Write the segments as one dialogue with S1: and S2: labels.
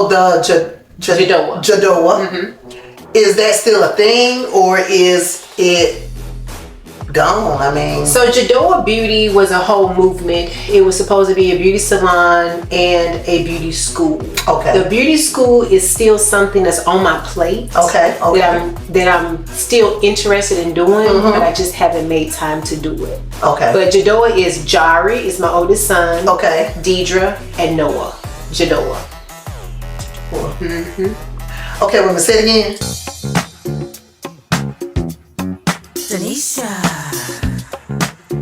S1: Jadoa.
S2: Jadoa. Is that still a thing, or is it gone? I mean,
S1: so Jadoa Beauty was a whole movement. It was supposed to be a beauty salon and a beauty school.
S2: Okay.
S1: The beauty school is still something that's on my plate.
S2: Okay.
S1: That I'm still interested in doing, but I just haven't made time to do it.
S2: Okay.
S1: But Jadoa is Jari, is my oldest son.
S2: Okay.
S1: Deidre and Noah. Jadoa.
S2: Okay, we're gonna say it again.
S3: Danisha,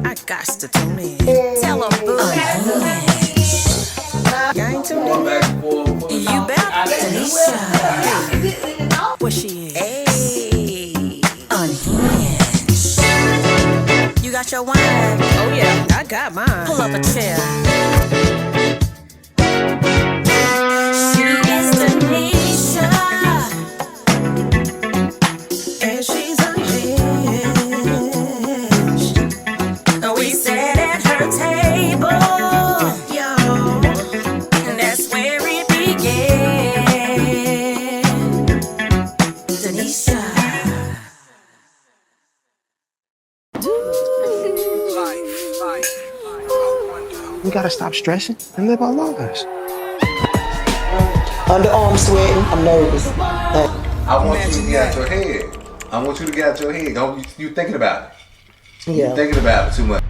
S3: I got to tune in. Tell them boo. You ain't tuned in. You better. Danisha. Where she is? Hey, unhinged. You got your wine? Oh yeah, I got mine. Pull up a chair. She is Danisha, and she's we sat at her table, yo, and that's where it began. Danisha.
S4: We gotta stop stressing and live our lives.
S2: Underarm sweating. I'm nervous.
S5: I want you to get out your head. I want you to get out your head. Don't you thinking about it?
S2: Yeah.
S5: You thinking about it too much.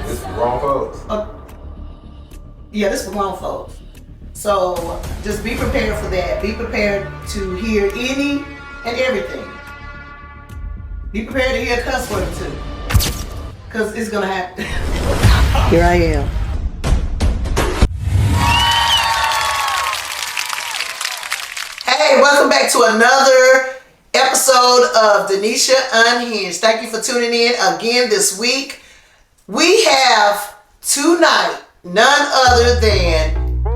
S5: This is wrong folks.
S2: Yeah, this is for grown folks. So just be prepared for that. Be prepared to hear any and everything. Be prepared to hear a cuss word too, because it's gonna happen. Here I am. Hey, welcome back to another episode of Danisha Unhinged. Thank you for tuning in again this week. We have tonight none other than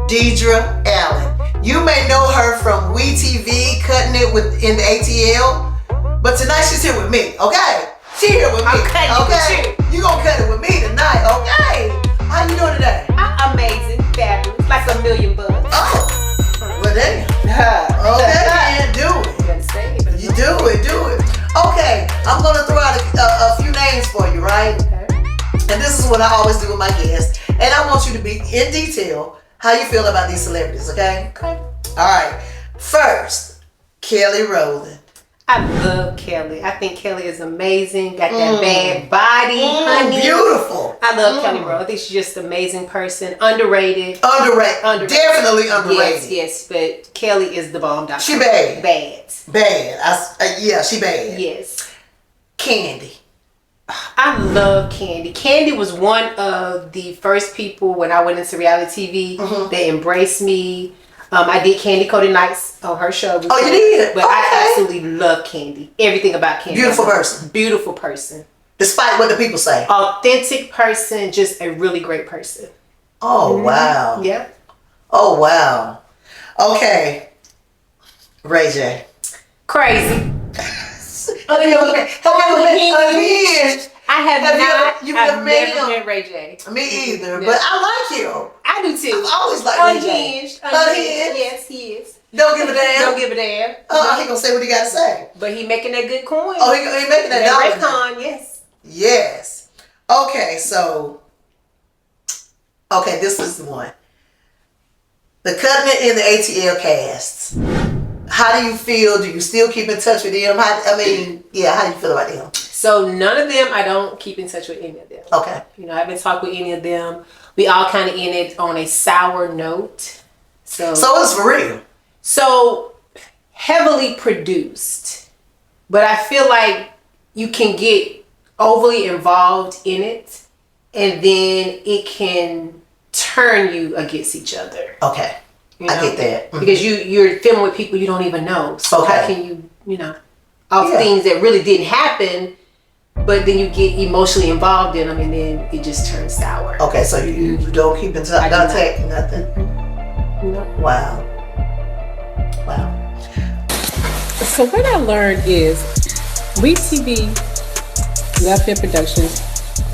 S2: Deidre Allen. You may know her from WeTV, cutting it in the ATL, but tonight she's here with me, okay? She here with me,
S1: I'm cutting it with
S2: you. You gonna cut it with me tonight, okay? How you doing today?
S1: Amazing, fabulous, like $1 million.
S2: Oh, well damn. Okay, then do it. You do it. Okay, I'm gonna throw out a few names for you, right?
S1: Okay.
S2: And this is what I always do with my guests. And I want you to be in detail how you feel about these celebrities, okay?
S1: Okay.
S2: All right. First, Kelly Rowland.
S1: I love Kelly. I think Kelly is amazing. Got that bad body, honey.
S2: Beautiful.
S1: I love Kelly Rowland. I think she's just an amazing person. Underrated.
S2: Underrated. Definitely underrated.
S1: Yes, but Kelly is the bomb.
S2: She bad.
S1: Bad.
S2: Yeah, she bad.
S1: Yes.
S2: Candy.
S1: I love Candy. Candy was one of the first people when I went into reality TV that embraced me. I did Candy Coated Nights on her show.
S2: Oh, you did?
S1: But I absolutely love Candy. Everything about Candy.
S2: Beautiful person.
S1: Beautiful person.
S2: Despite what the people say.
S1: Authentic person, just a really great person.
S2: Oh, wow.
S1: Yeah.
S2: Oh, wow. Okay. Ray J.
S1: Crazy.
S2: Unhinged.
S1: I have
S2: You've
S1: I've
S2: never met
S1: never
S2: him?
S1: met Ray J.
S2: Me either, but I like him.
S1: I do too.
S2: I've always liked Ray J.
S1: Unhinged. Yes, he is.
S2: Don't give a damn.
S1: Don't give a damn.
S2: He gonna say what he gotta say.
S1: But he making that good coin.
S2: Oh, he making that dollar.
S1: Raycon, yes.
S2: Yes. Okay, so. Okay, this is the one. The cutting it in the ATL casts. How do you feel? Do you still keep in touch with them? How do you feel about them?
S1: So none of them, I don't keep in touch with any of them.
S2: Okay.
S1: You know, I haven't talked with any of them. We all kind of ended on a sour note. So
S2: it's for real.
S1: So heavily produced, but I feel like you can get overly involved in it, and then it can turn you against each other.
S2: Okay.
S1: You know?
S2: I get that. Mm-hmm.
S1: Because you're filming with people you don't even know. So
S2: okay.
S1: How can you things that really didn't happen, but then you get emotionally involved in them, and then it just turns sour.
S2: Okay, so you don't keep in touch, nothing?
S1: No.
S2: Wow.
S6: So what I learned is WeTV, Lafayette Productions,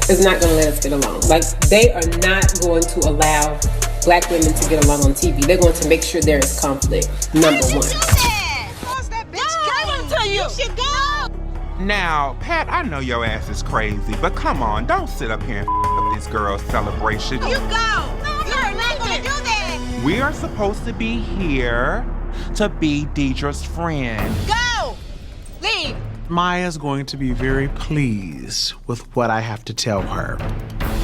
S6: is not going to let us get along. Like, they are not going to allow black women to get along on TV. They're going to make sure there is conflict. Number one.
S7: Now, Pat, I know your ass is crazy, but come on, don't sit up here and up this girl's celebration.
S3: You go. You're not gonna do that.
S7: We are supposed to be here to be Deidre's friend.
S3: Go. Leave.
S8: Maya's going to be very pleased with what I have to tell her.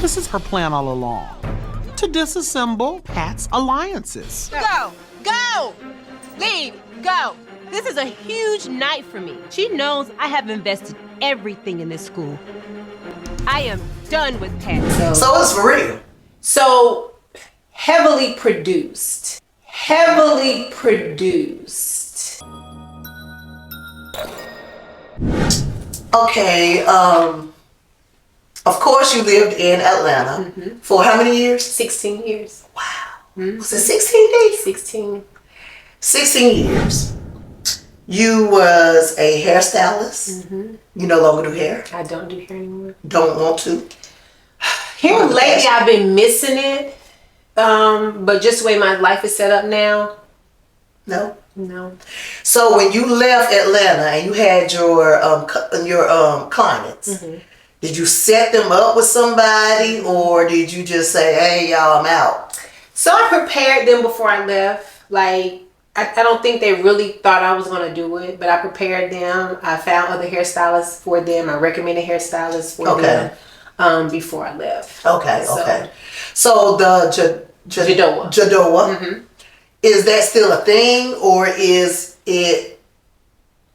S8: This is her plan all along, to disassemble Pat's alliances.
S9: Go. Go. Leave. Go. This is a huge night for me. She knows I have invested everything in this school. I am done with Pat.
S2: So it's for real.
S1: So heavily produced. Heavily produced.
S2: Okay, of course you lived in Atlanta for how many years?
S1: 16 years.
S2: Wow. Was it 16 days?
S1: 16.
S2: 16 years. You was a hairstylist. You no longer do hair.
S1: I don't do hair anymore.
S2: Don't want to.
S1: Here lately I've been missing it. But just the way my life is set up now.
S2: No.
S1: No.
S2: So when you left Atlanta and you had your clients, did you set them up with somebody or did you just say, hey y'all, I'm out?
S1: So I prepared them before I left. Like I don't think they really thought I was going to do it, but I prepared them. I found other hairstylists for them. I recommended hairstylists for them before I left.
S2: Okay. So the
S1: Jadoa.
S2: Is that still a thing or is it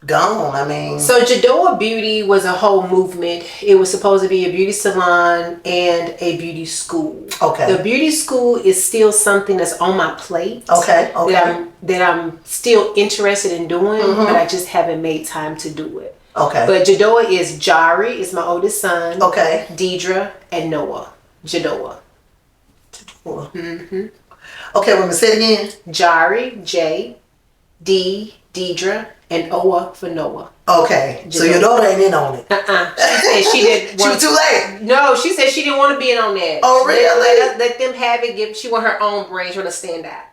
S2: gone? I mean,
S1: so Jadoa Beauty was a whole movement. It was supposed to be a beauty salon and a beauty school.
S2: Okay.
S1: The beauty school is still something that's on my plate.
S2: Okay.
S1: That I'm still interested in doing, but I just haven't made time to do it.
S2: Okay.
S1: But Jadoa is Jari, is my oldest son.
S2: Okay.
S1: Deidre and Noah. Jadoa.
S2: Okay, let me say it again.
S1: Jari, J, D, Deidre, and Oa for Noah.
S2: Okay. So your daughter ain't in on it.
S1: She said she didn't.
S2: She was too late.
S1: No, she said she didn't want to be in on that.
S2: Oh, really?
S1: Let them have it. She want her own brand. She want to stand out.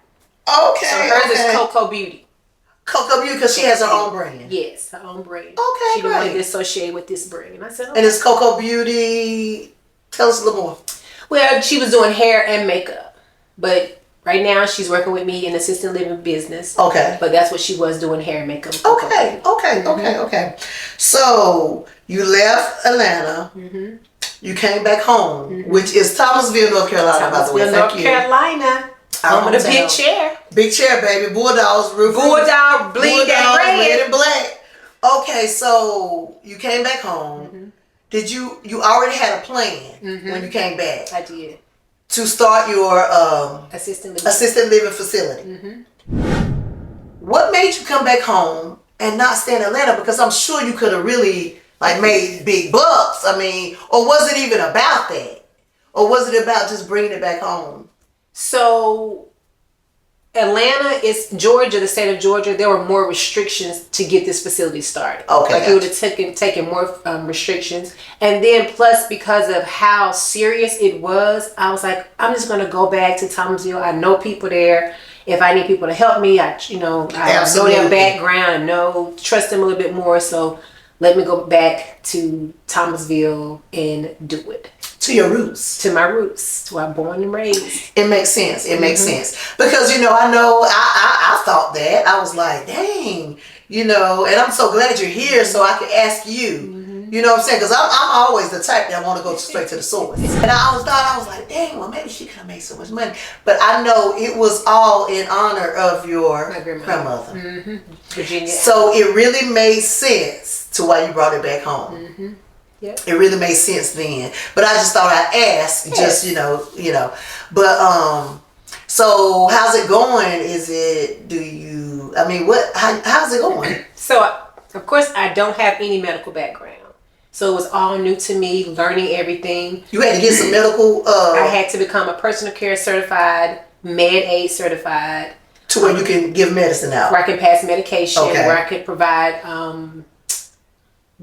S2: Okay.
S1: So hers is Coco Beauty.
S2: Coco Beauty, because she has her own brand.
S1: Yes, her own brand.
S2: Okay,
S1: she didn't want to get associated with this brand. And I said, okay.
S2: And it's Coco Beauty. Tell us a little more.
S1: Well, she was doing hair and makeup, but right now she's working with me in assisted living business.
S2: Okay.
S1: But that's what she was doing, hair and makeup.
S2: Okay. So you left Atlanta. You came back home, which is Thomasville, North Carolina, by the way.
S1: North Carolina. Home of the big chair.
S2: Big chair, baby. Bulldogs.
S1: Bulldog, bleed that
S2: red and black. Okay, so you came back home. Did you already had a plan when you came back?
S1: I did.
S2: To start your
S1: assisted
S2: living facility. What made you come back home and not stay in Atlanta? Because I'm sure you could have really made big bucks. I mean, or was it even about that? Or was it about just bringing it back home?
S1: So Atlanta is Georgia, the state of Georgia. There were more restrictions to get this facility started.
S2: Okay,
S1: it would have taken more restrictions, and then plus because of how serious it was, I was like, I'm just gonna go back to Thomasville. I know people there. If I need people to help me, I know their background and trust them a little bit more. So let me go back to Thomasville and do it.
S2: To your roots.
S1: To my roots. To where I'm born and raised.
S2: It makes sense. It makes sense. Because, I thought that. I was like, dang, and I'm so glad you're here so I could ask you. You know what I'm saying? Because I'm always the type that want to go straight to the source. And I was like, dang, well, maybe she could have made so much money. But I know it was all in honor of your grandmother.
S1: Virginia.
S2: So it really made sense to why you brought it back home.
S1: Yep.
S2: It really made sense then. But I just thought I'd ask, just, But, so how's it going? How's it going?
S1: So, of course, I don't have any medical background. So it was all new to me, learning everything.
S2: You had to get some medical...
S1: I had to become a personal care certified, med aid certified.
S2: To where you can give medicine out.
S1: Where I can pass medication, where I can provide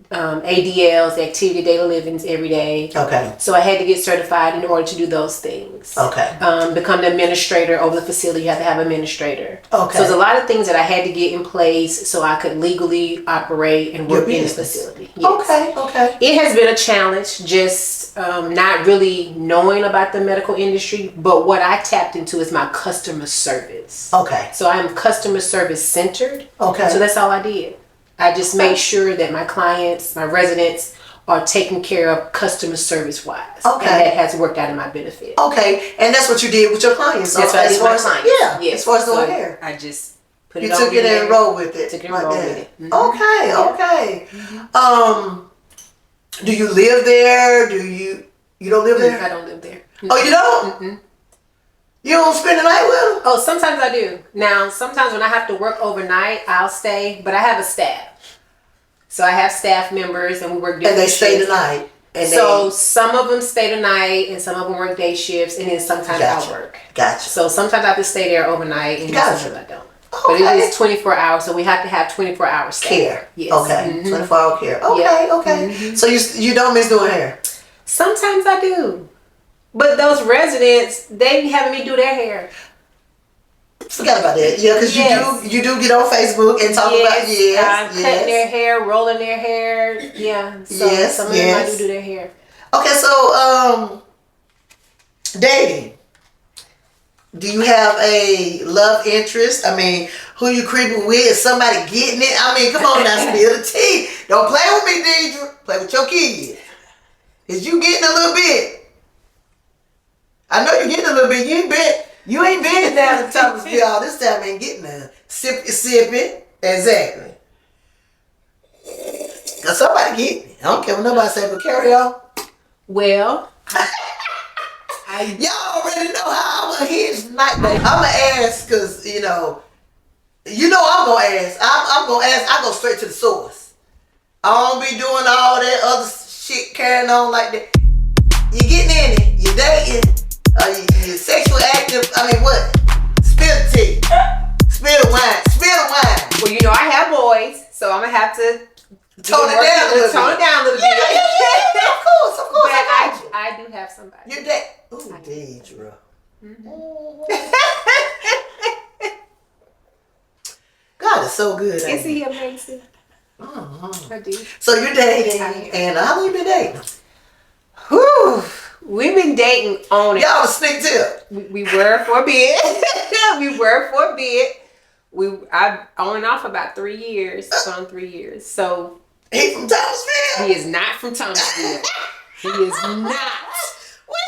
S1: ADLs, activity daily livings every day.
S2: Okay.
S1: So I had to get certified in order to do those things.
S2: Okay.
S1: Become the administrator over the facility. You have to have an administrator.
S2: Okay.
S1: So there's a lot of things that I had to get in place so I could legally operate and work in the facility. Yes.
S2: Okay.
S1: It has been a challenge just not really knowing about the medical industry, but what I tapped into is my customer service.
S2: Okay.
S1: So I'm customer service centered.
S2: Okay.
S1: So that's all I did. I just made sure that my clients, my residents, are taken care of customer service wise.
S2: Okay.
S1: And that has worked out in my benefit.
S2: Okay. And that's what you did with your clients.
S1: That's what I did with my clients.
S2: Yeah.
S1: Yes.
S2: As far as doing
S1: So
S2: hair.
S1: I just put
S2: You
S1: it on.
S2: took it and rolled with it.
S1: Took it and rolled with it. Mm-hmm.
S2: Okay. Do you live there? You don't live there?
S1: I don't live there.
S2: Oh, you don't?
S1: Mm-mm.
S2: You don't spend the night with them?
S1: Oh, sometimes I do. Now, sometimes when I have to work overnight, I'll stay, but I have a staff. So I have staff members and we work different
S2: And they stay
S1: shifts.
S2: the night?
S1: So some of them stay the night and some of them work day shifts and then sometimes I work.
S2: Gotcha.
S1: So sometimes I have to stay there overnight and sometimes I don't. But
S2: Okay.
S1: it is 24 hours, so we have to have 24-hour staff.
S2: Care.
S1: Yes.
S2: Okay.
S1: Mhm.
S2: 24-hour care. Okay.
S1: Yeah.
S2: Okay.
S1: Mhm.
S2: So you don't miss doing hair?
S1: Sometimes I do. But those residents, they be having me do their hair.
S2: Forgot about that. Yeah, because you do get on Facebook and talk about
S1: cutting their hair, rolling their hair. Yeah. So some of them I do their hair.
S2: Okay, so dating. Do you have a love interest? I mean, who you creeping with? Is somebody getting it? I mean, come on now, spill the tea. Don't play with me, Deidre. Play with your kids. Is you getting a little bit? I know you're getting a little bit. You ain't been down the top of all this time. Ain't getting a sip it. Exactly. Cause somebody getting it. I don't care what nobody say, but carry on.
S1: Well,
S2: y'all already know how I'm gonna hit tonight, but I'm gonna ask because you know I'm gonna ask. I'm gonna ask. I go straight to the source. I don't be doing all that other shit carrying on like that. You getting in it? You dating? You sexually active? I mean, what? Spill the tea. Spill the wine. Spill the wine.
S1: Well, you know I have boys, so I'm gonna have to
S2: tone it down a little bit. Yeah, of course.
S1: But I do have somebody.
S2: You're that. Ooh, Deidre. God is so good.
S1: Is he amazing?
S2: Uh-huh.
S1: I do.
S2: So you're dating, and how long you been dating?
S1: Whew. We've been dating on it.
S2: Y'all a sneak tip.
S1: We were for a bit. I on and off about 3 years. On 3 years. So
S2: he from Thomasville?
S1: He is not from Thomasville. He is not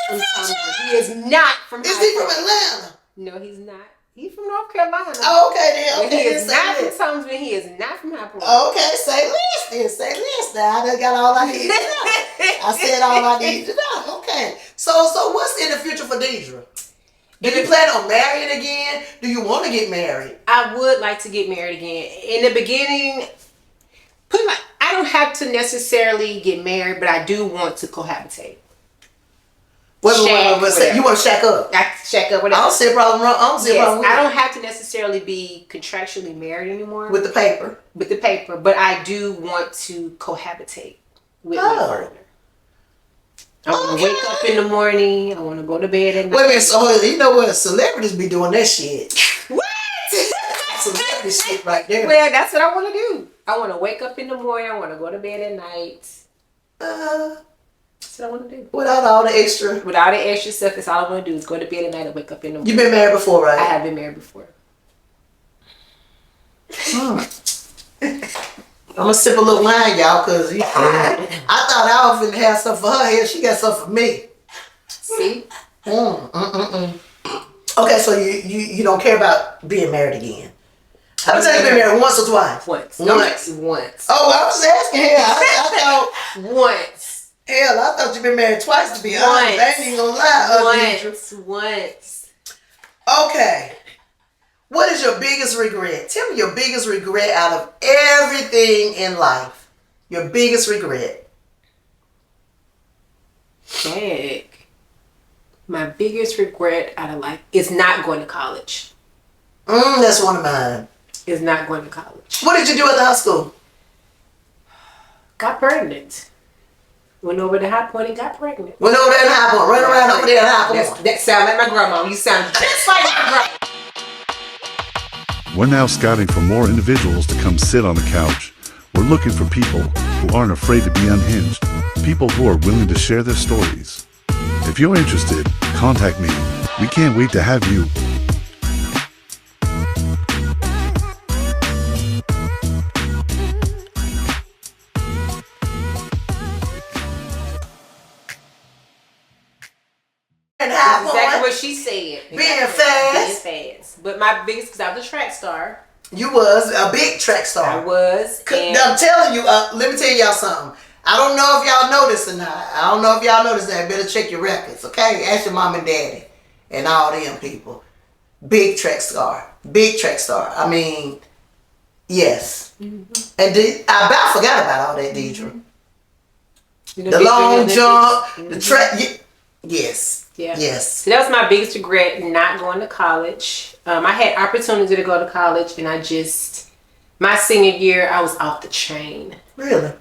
S1: from Thomasville. He is not from.
S2: Is he from Atlanta?
S1: No, he's not. He's from North Carolina.
S2: Oh, okay then. Okay,
S1: he is not from Thomasville. He is not from High Point.
S2: Okay, say less now. I done got all I need to know. I said all I need to know. Okay. So what's in the future for Deidre? Do you plan on marrying again? Do you want to get married?
S1: I would like to get married again. In the beginning, I don't have to necessarily get married, but I do want to cohabitate.
S2: You want to shack up?
S1: Shack up. Whatever.
S2: I don't see a problem.
S1: I don't have to necessarily be contractually married anymore.
S2: With the paper.
S1: But I do want to cohabitate with my partner. I want to wake up in the morning. I want to go to bed at night.
S2: Wait a minute. So you know what? Celebrities be doing that shit. What? Celebrity shit right there.
S1: Well, that's what I want to do. I want to wake up in the morning. I want to go to bed at night. That's what I want to do.
S2: Without all the extra
S1: stuff, that's all I want to do is go to bed at night and wake up in the morning.
S2: You've been married before, right?
S1: I have been married before.
S2: I'm gonna sip a little wine, y'all, cause I thought I was finna have something for her here. She got something for me.
S1: See?
S2: Okay, so you don't care about being married again. How many times you been married? Once or twice?
S1: Once.
S2: Oh, I was asking here. I thought
S1: once.
S2: Hell, I thought you'd been married twice to be honest. I ain't even gonna lie.
S1: Once.
S2: Okay. What is your biggest regret? Tell me your biggest regret out of everything in life. Your biggest regret.
S1: Dang. My biggest regret out of life is not going to college.
S2: That's one of mine.
S1: Is not going to college.
S2: What did you do at the high school?
S1: got pregnant. Went over to High Point and got pregnant.
S2: Went over there in High Point. Run around over there in High Point.
S1: That sound like my grandma. You sound just like my grandma.
S10: We're now scouting for more individuals to come sit on the couch. We're looking for people who aren't afraid to be unhinged, people who are willing to share their stories. If you're interested, contact me. We can't wait to have you.
S1: Exactly what she said.
S2: Being fast.
S1: Being fast. But my biggest, because I was a track star.
S2: You was a big track star.
S1: I was.
S2: I'm telling you, let me tell y'all something. I don't know if y'all know this or not. I don't know if y'all know this. I better check your records, okay? Ask your mom and daddy and all them people. Big track star. Big track star. I mean, yes. Mm-hmm. And I about forgot about all that, Deidre. The long jump, the track. Yes.
S1: Yeah.
S2: Yes.
S1: So that was my biggest regret, not going to college. I had opportunity to go to college, and my senior year, I was off the chain.
S2: Really?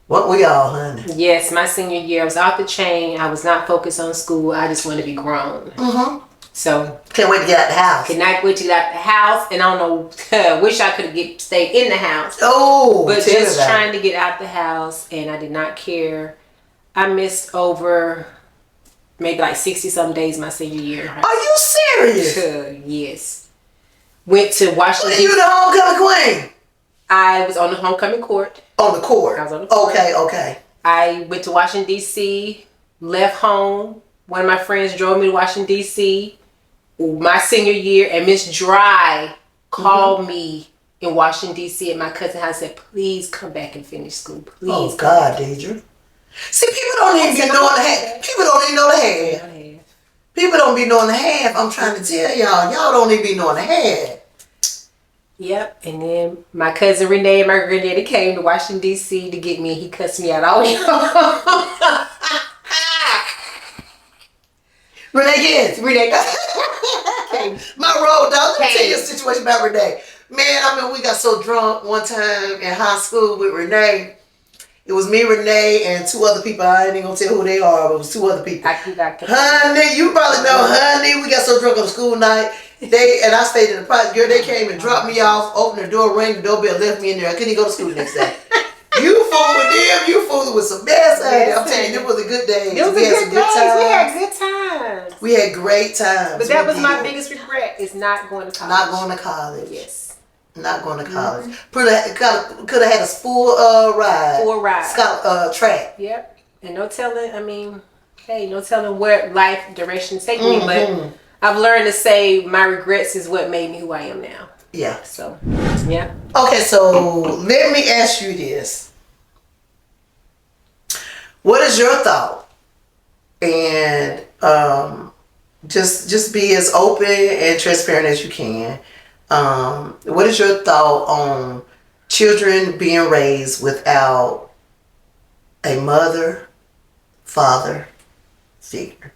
S1: What
S2: we all, honey?
S1: Yes, my senior year, I was off the chain. I was not focused on school. I just wanted to be grown.
S2: Mm-hmm.
S1: So
S2: can't wait to get out the house.
S1: Cannot wait to get out the house, and I don't know. Wish I could have stayed in the house.
S2: Oh,
S1: but just trying to get out the house, and I did not care. I missed over maybe like 60-some days my senior year.
S2: Are you serious?
S1: Yes. Went to Washington.
S2: Well, you the homecoming queen?
S1: I was on the homecoming court.
S2: On the court?
S1: I was on the court.
S2: Okay.
S1: I went to Washington, D.C., left home. One of my friends drove me to Washington, D.C. my senior year, and Miss Dry called me in Washington, D.C. at my cousin's house and said, please come back and finish school. Please.
S2: Oh, God, Deidre. See, people don't even be knowing the half. People don't even know the half. People don't be knowing the half. I'm trying to tell y'all. Y'all don't even be knowing the half.
S1: Yep. And then my cousin Renee and my granddaddy came to Washington, D.C. to get me, and he cussed me out all week. Renee came.
S2: My road dog. Let me tell you a situation about Renee. Man, we got so drunk one time in high school with Renee. It was me, Renee, and two other people. I ain't gonna tell who they are, but it was two other people. Honey, you probably know, honey. We got so drunk on school night. I stayed in the private. Girl, they came and dropped me off, opened the door, rang the doorbell, left me in there. I couldn't even go to school the next day. You fooled with them. You fooled with some mess. I'm telling you, it was a good day.
S1: It was a good day. We had good times.
S2: We had great times.
S1: But that was my biggest regret, is not going to college.
S2: Not going to college.
S1: Yes.
S2: Not going to college. Could have had a full ride.
S1: Full ride.
S2: Track.
S1: Yep. And no telling, no telling where life directions take me. But I've learned to say my regrets is what made me who I am now.
S2: Yeah.
S1: So, yeah.
S2: Okay, so let me ask you this. What is your thought? And just be as open and transparent as you can. What is your thought on children being raised without a mother, father figure?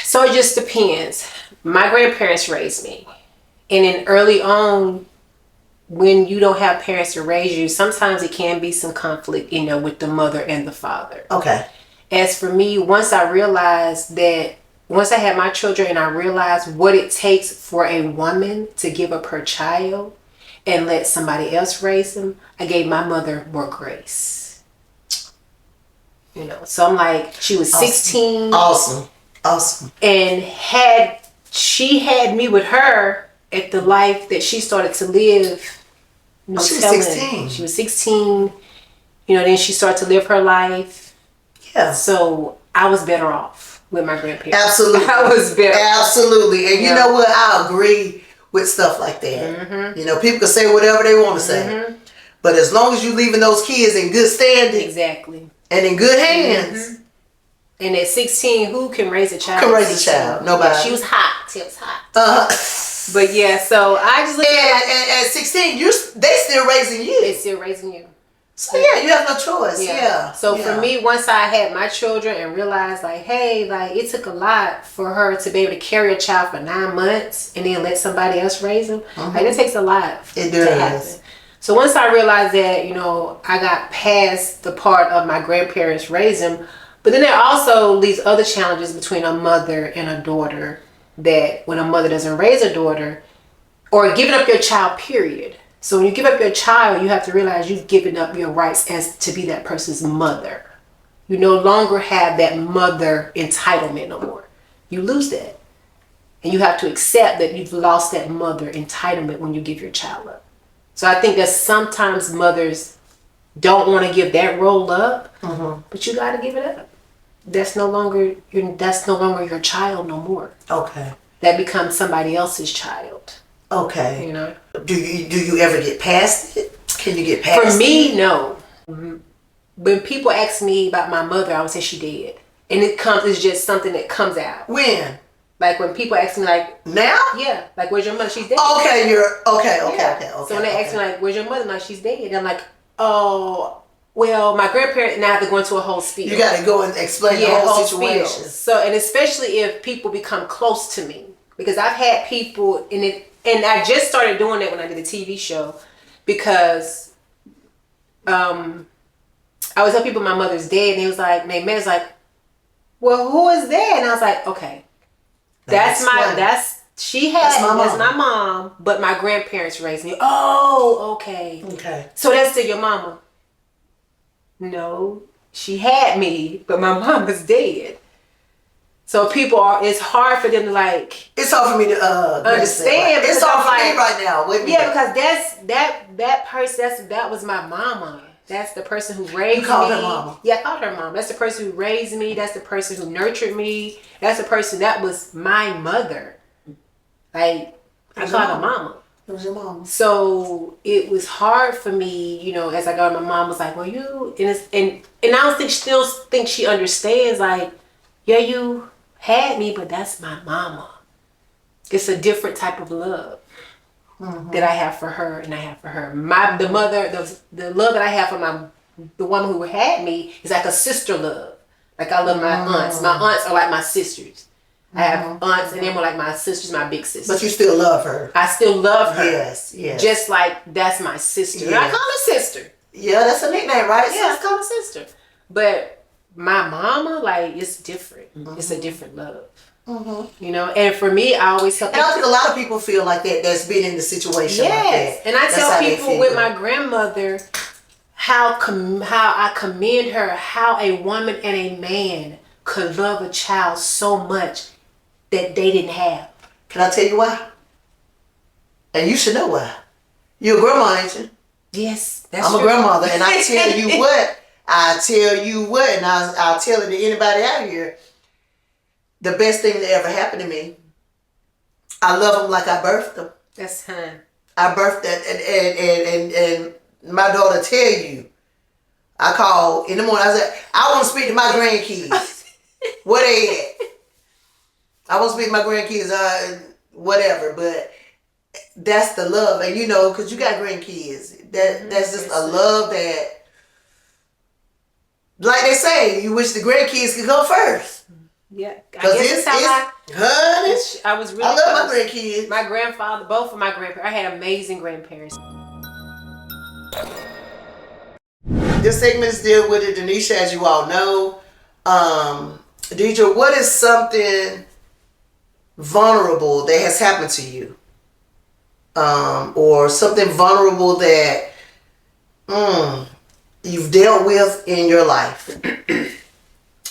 S1: So it just depends. My grandparents raised me. And then early on, when you don't have parents to raise you, sometimes it can be some conflict, with the mother and the father.
S2: Okay.
S1: As for me, once I had my children and I realized what it takes for a woman to give up her child and let somebody else raise them, I gave my mother more grace. So I'm like, she was 16.
S2: Awesome.
S1: And she had me with her at the life that she started to live.
S2: She was 16.
S1: She was 16. Then she started to live her life.
S2: Yeah.
S1: So I was better off with my grandparents.
S2: Absolutely.
S1: I was better.
S2: Absolutely. And you know what? I agree with stuff like that. Mm-hmm. People can say whatever they want to say. But as long as you leaving those kids in good standing.
S1: Exactly.
S2: And in good hands.
S1: And at 16, who can raise a child?
S2: Can raise a child? Nobody.
S1: Yeah, she was hot. She was hot. But yeah, so I just look
S2: at 16, they still raising you.
S1: They still raising you.
S2: So yeah, you have no choice. Yeah.
S1: So for me, once I had my children and realized it took a lot for her to be able to carry a child for 9 months and then let somebody else raise them. It takes a lot
S2: to
S1: happen. So once I realized that, you know, I got past the part of my grandparents raising, but then there are also these other challenges between a mother and a daughter, that when a mother doesn't raise a daughter, or giving up your child, period. So when you give up your child, you have to realize you've given up your rights as to be that person's mother. You no longer have that mother entitlement no more. You lose that. And you have to accept that you've lost that mother entitlement when you give your child up. So I think that sometimes mothers don't want to give that role up, but you got to give it up. That's no longer your child no more.
S2: Okay.
S1: That becomes somebody else's child.
S2: Okay.
S1: You know.
S2: Do you ever get past it? Can you get past it?
S1: For me, no. When people ask me about my mother, I would say she dead, and it's just something that comes out.
S2: When?
S1: Like when people ask me, like,
S2: now?
S1: Yeah, like, where's your mother? She's dead.
S2: Okay, okay.
S1: So when they ask me, like, where's your mother? Like, she's dead. And I'm like, oh, well, my grandparents, now I have to go into a whole spiel.
S2: You got to go and explain the whole situation.
S1: So, and especially if people become close to me, because I've had people and I just started doing that when I did a TV show, because I was telling people my mother's dead, and it was like, they met, it's like, well, who is that? And I was like, okay. That's my mom, but my grandparents raised me. Oh, okay.
S2: Okay.
S1: So that's still your mama? No, she had me, but my mom was dead. So it's hard for them to like.
S2: It's hard for me to
S1: understand.
S2: It's hard for me right now.
S1: Because that person, that was my mama. That's the person who raised me.
S2: You called her mama?
S1: Yeah, I called her mom. That's the person who raised me. That's the person who nurtured me. That's the person that was my mother. Like, I called her mama.
S2: It was your mama.
S1: So it was hard for me, you know, as I got, my mom was like, well, you, and I don't think she understands, like, yeah, you had me, but that's my mama. It's a different type of love. That I have for her, and I have for her. The love that I have for the woman who had me is like a sister love. Like, I love my aunts. My aunts are like my sisters. I have aunts, and they were like my sisters, my big sisters.
S2: But you still love her.
S1: I still love her.
S2: Yes.
S1: Just like that's my sister. Yes. I call her sister.
S2: Yeah, that's a nickname, right?
S1: Yeah, I call her sister. But my mama, like, it's different. It's a different love. You know, and for me, I always tell people.
S2: And I think a lot of people feel like that, that's been in the situation like that.
S1: And I tell people with my grandmother how I commend her, how a woman and a man could love a child so much that they didn't have.
S2: Can I tell you why? And you should know why. You're a grandma, ain't you?
S1: Yes, that's
S2: I'm a grandmother, and I tell you what, and I'll tell it to anybody out here. The best thing that ever happened to me, I love them like I birthed them.
S1: That's her.
S2: I birthed that, and my daughter tell you, I call in the morning, I said, I want to speak to my grandkids. Where they at? I want to speak to my grandkids, whatever, but that's the love. And you know, because you got grandkids, that's just a love that, like they say, you wish the grandkids could go first.
S1: Yeah, I guess I was really
S2: I love my grandkids.
S1: My grandfather, both of my grandparents. I had amazing grandparents.
S2: This segment is deal with it, Danisha, as you all know. Deidre, what is something vulnerable that has happened to you? Or something vulnerable that you've dealt with in your life?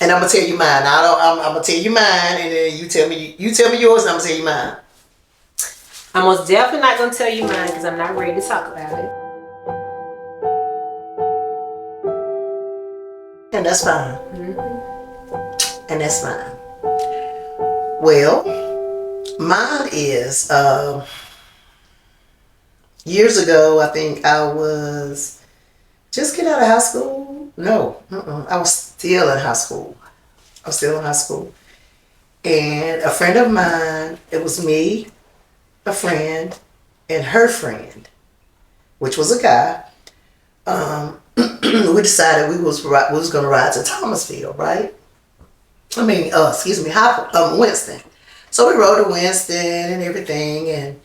S2: And I'm gonna tell you mine. I'm gonna tell you mine, and then you tell me yours, and I'm gonna tell you mine.
S1: I'm most definitely not gonna tell you mine because I'm not ready to talk about it.
S2: And that's fine. And that's fine. Well, mine is years ago. I think I was just getting out of high school. No, I was still in high school. And a friend of mine, it was me, a friend, and her friend, which was a guy. We decided we was going to ride to Thomasville, right? Winston. So we rode to Winston and everything, and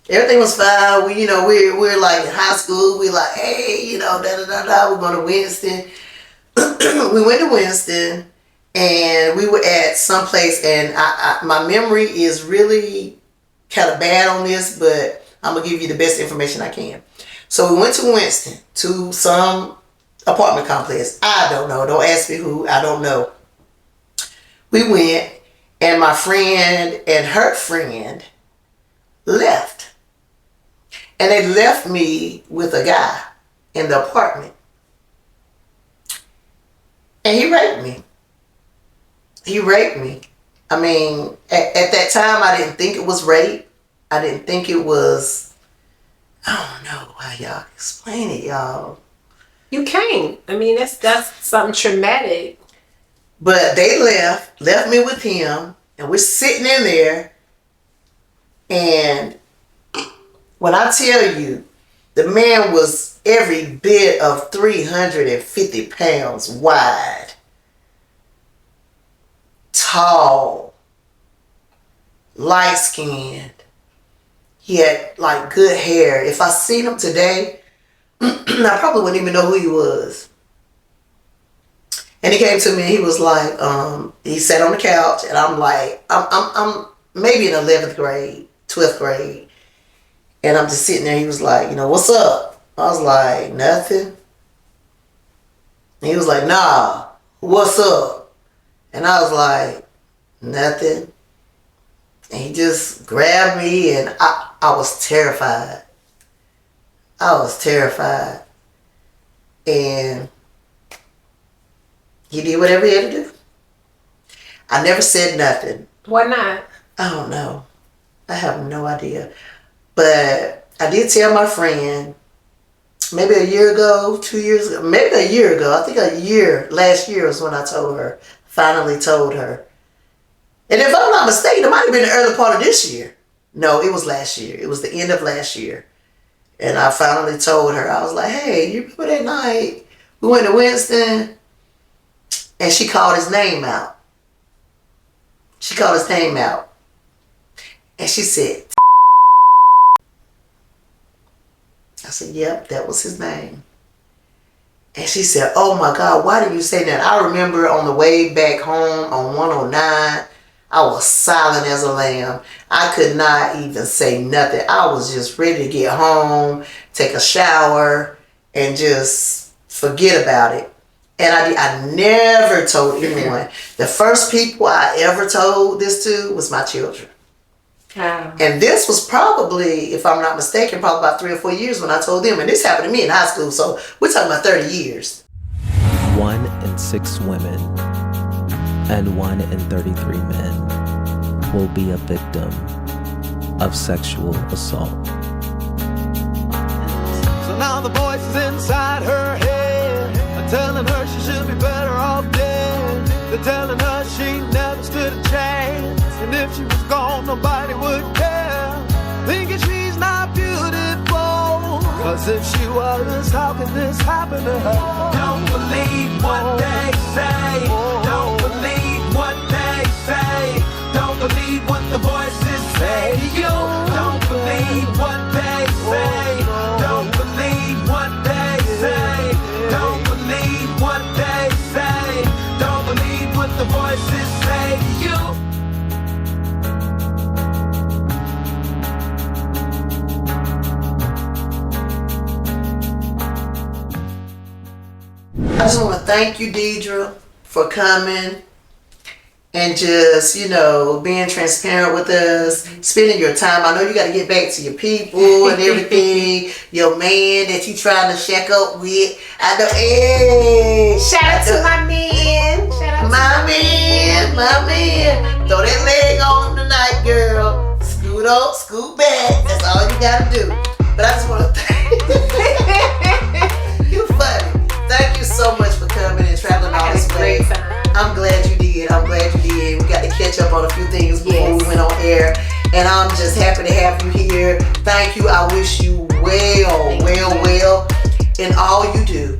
S2: Everything was fine. We're like in high school. We're like, hey, we're going to Winston. We went to Winston, and we were at some place, and my memory is really kind of bad on this, but I'm going to give you the best information I can. So we went to Winston, to some apartment complex. I don't know. Don't ask me who. I don't know. We went, and my friend and her friend left. And they left me with a guy in the apartment. And he raped me. He raped me. I mean, at that time, I didn't think it was rape. I didn't think it was, I don't know how y'all explain it, y'all.
S1: You can't. I mean, that's something traumatic.
S2: But they left me with him, and we're sitting in there, and when I tell you, the man was every bit of 350 pounds wide, tall, light-skinned. He had like good hair. If I seen him today, I probably wouldn't even know who he was. And he came to me and he was like, he sat on the couch, and I'm like, I'm maybe in 11th grade, 12th grade. And I'm just sitting there. He was like, what's up? I was like, nothing. And he was like, nah, what's up? And I was like, nothing. And he just grabbed me, and I was terrified. I was terrified. And he did whatever he had to do. I never said nothing.
S1: Why not?
S2: I don't know. I have no idea. But I did tell my friend maybe a year ago, 2 years ago, maybe a year ago. I think last year was when I finally told her. And if I'm not mistaken, it might have been the early part of this year. No, it was last year. It was the end of last year. And I finally told her, I was like, hey, you remember that night we went to Winston? And she called his name out. She called his name out. And she said, I said, yep, that was his name. And she said, oh my God, why did you say that? I remember on the way back home on 109, I was silent as a lamb. I could not even say nothing. I was just ready to get home, take a shower, and just forget about it. And I never told anyone. The first people I ever told this to was my children. And this was probably, if I'm not mistaken, probably about 3 or 4 years when I told them. And this happened to me in high school, so we're talking about 30 years.
S11: 1 in 6 women and 1 in 33 men will be a victim of sexual assault.
S12: So now the voices inside her head are telling her she should be better off dead. They're telling her she never stood a chance, and if she was gone, nobody would care. Thinking she's not beautiful, cause if she was, how can this happen to her? Don't believe what they say. Don't believe what they say. Don't believe what the voices say. You don't believe what they say. Don't believe what they say. Don't believe what they say. Don't believe what the voices say to you.
S2: I just want to thank you, Deidre, for coming and just, being transparent with us, spending your time. I know you got to get back to your people and everything, your man that you trying to shack up with. I know, hey,
S1: Shout out to my man.
S2: My man. Throw that leg on him tonight, girl. Scoot up, scoot back. That's all you got to do. But I just want to thank you. Funny. Thank you so much for coming and traveling all this way. I'm glad you did. We got to catch up on a few things before we went on air. And I'm just happy to have you here. Thank you. I wish you well in all you do,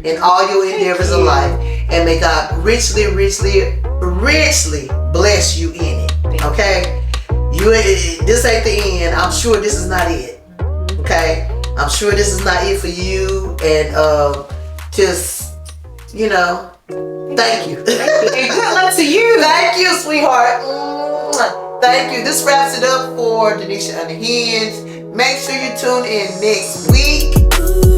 S2: in all your endeavors of life. And may God richly bless you in it. Okay? You This ain't the end. I'm sure this is not it. Okay? I'm sure this is not it for you. And just, you know, thank you.
S1: And good luck to you.
S2: Thank you, sweetheart. Thank you. This wraps it up for Danisha Unhinged. Make sure you tune in next week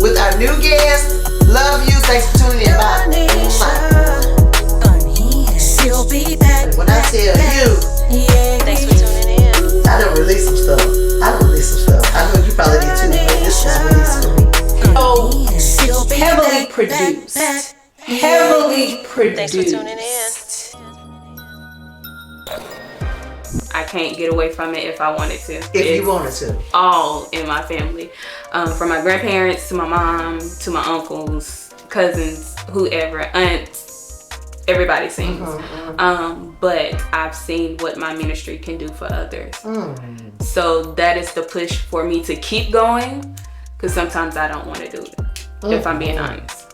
S2: with our new guest. Love you. Thanks for tuning in. Bye.
S3: She'll be back.
S2: When I tell you,
S3: Thanks for tuning in.
S2: I done released some stuff. I know you probably did too, but this was released for me.
S1: So heavily produced. Heavily produced.
S3: Thanks for tuning in.
S13: I can't get away from it if I wanted to.
S2: If you wanted to.
S13: All in my family. From my grandparents to my mom to my uncles, cousins, whoever, aunts, everybody sings. But I've seen what my ministry can do for others. So that is the push for me to keep going, because sometimes I don't want to do it, if I'm being honest.